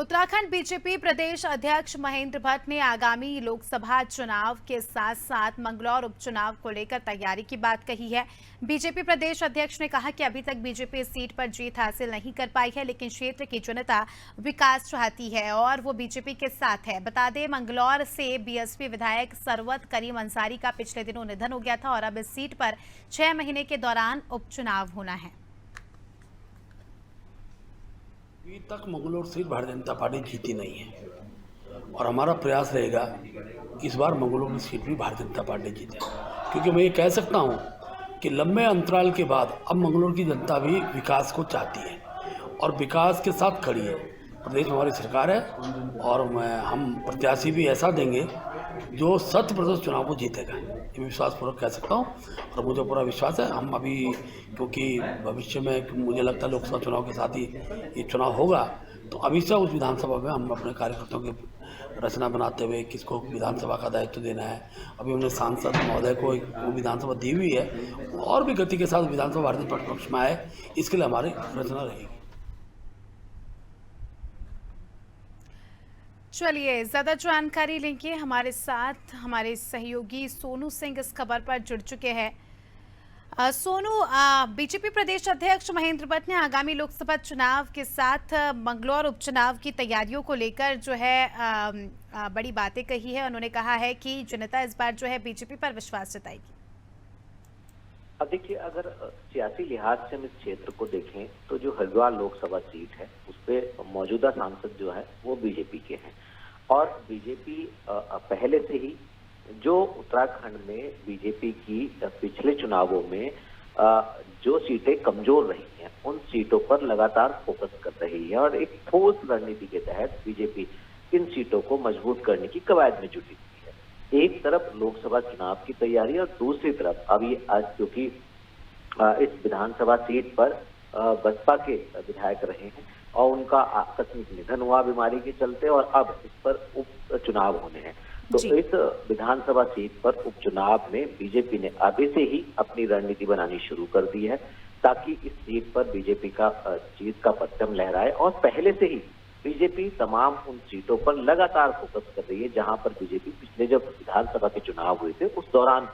Uttarakhand BJP प्रदेश अध्यक्ष महेंद्र भट्ट ने आगामी लोकसभा चुनाव के साथ साथ मंगलौर उपचुनाव को लेकर तैयारी की बात कही है। बीजेपी प्रदेश अध्यक्ष ने कहा कि अभी तक बीजेपी इस सीट पर जीत हासिल नहीं कर पाई है, लेकिन क्षेत्र की जनता विकास चाहती है और वो बीजेपी के साथ है। बता दें, मंगलौर से बीएसपी विधायक सरवत करीम अंसारी का पिछले दिनों निधन हो गया था और अब इस सीट पर 6 महीने के दौरान उपचुनाव होना है। अभी तक मंगलौर सीट भारतीय जनता पार्टी जीती नहीं है और हमारा प्रयास रहेगा इस बार मंगलौर की सीट भी भारतीय जनता पार्टी जीते, क्योंकि मैं ये कह सकता हूँ कि लंबे अंतराल के बाद अब मंगलौर की जनता भी विकास को चाहती है और विकास के साथ खड़ी है। प्रदेश में हमारी सरकार है और हम प्रत्याशी भी ऐसा देंगे जो 100% चुनाव को जीतेगा, ये विश्वासपूर्वक कह सकता हूँ। और मुझे पूरा विश्वास है, हम अभी क्योंकि भविष्य में मुझे लगता है लोकसभा चुनाव के साथ ही ये चुनाव होगा, तो अभी से उस विधानसभा में हम अपने कार्यकर्ताओं की रचना बनाते हुए किसको विधानसभा का दायित्व देना है। अभी हमने सांसद महोदय को एक विधानसभा दी हुई है और भी गति के साथ विधानसभा भारतीय जनता पक्ष में आए, इसके लिए हमारी रचना रहेगी। चलिए, ज्यादा जानकारी लेंगे। हमारे साथ हमारे सहयोगी सोनू सिंह इस खबर पर जुड़ चुके हैं। सोनू, बीजेपी प्रदेश अध्यक्ष महेंद्र भट्ट ने आगामी लोकसभा चुनाव के साथ मंगलौर उपचुनाव की तैयारियों को लेकर जो है बड़ी बातें कही है। उन्होंने कहा है कि जनता इस बार जो है बीजेपी पर विश्वास जताएगी। अब देखिए, अगर सियासी लिहाज से हम इस क्षेत्र को देखें तो जो हरिद्वार लोकसभा सीट है उस पे मौजूदा सांसद जो है वो बीजेपी के हैं और बीजेपी पहले से ही जो उत्तराखंड में बीजेपी की पिछले चुनावों में जो सीटें कमजोर रही हैं उन सीटों पर लगातार फोकस कर रही है और एक ठोस रणनीति के तहत बीजेपी इन सीटों को मजबूत करने की कवायद में जुटी हुई है। एक तरफ लोकसभा चुनाव की तैयारी और दूसरी तरफ अब ये आज क्योंकि इस विधानसभा सीट पर बसपा के विधायक रहे हैं और उनका आकस्मिक निधन हुआ बीमारी के चलते और अब इस पर उपचुनाव होने हैं, तो इस विधानसभा सीट पर उपचुनाव में बीजेपी ने अभी से ही अपनी रणनीति बनानी शुरू कर दी है ताकि इस सीट पर बीजेपी का जीत का परचम लहराए। और पहले से ही बीजेपी तमाम उन सीटों पर लगातार फोकस कर रही है जहां पर बीजेपी पिछले जब विधानसभा के चुनाव हुए थे उस दौरान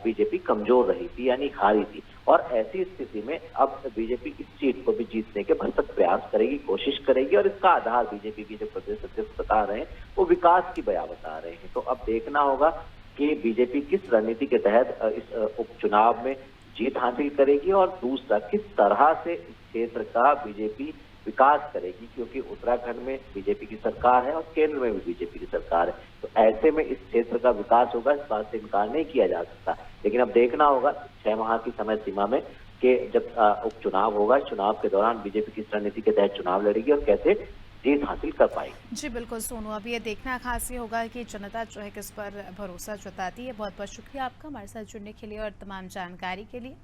बीजेपी कमजोर रही थी, यानी हारी थी। और ऐसी स्थिति में अब बीजेपी इस सीट को भी जीतने के भरसक प्रयास करेगी, कोशिश करेगी और इसका आधार बीजेपी के जो प्रदेश अध्यक्ष बता रहे हैं वो विकास की बयां बता रहे हैं। तो अब देखना होगा कि बीजेपी किस रणनीति के तहत इस उपचुनाव में जीत हासिल करेगी और दूसरा किस तरह से इस क्षेत्र का बीजेपी विकास करेगी, क्योंकि उत्तराखंड में बीजेपी की सरकार है और केंद्र में भी बीजेपी की सरकार है। तो ऐसे में इस क्षेत्र का विकास होगा, इस बात से इनकार नहीं किया जा सकता। लेकिन अब देखना होगा 6 माह की समय सीमा में कि जब उपचुनाव होगा, चुनाव के दौरान बीजेपी किस रणनीति के तहत चुनाव लड़ेगी और कैसे जीत हासिल कर पाएगी। जी बिल्कुल सोनू, अब ये देखना खास ये होगा कि जनता जो है किस पर भरोसा जताती है। बहुत बहुत शुक्रिया आपका हमारे साथ जुड़ने के लिए और तमाम जानकारी के लिए।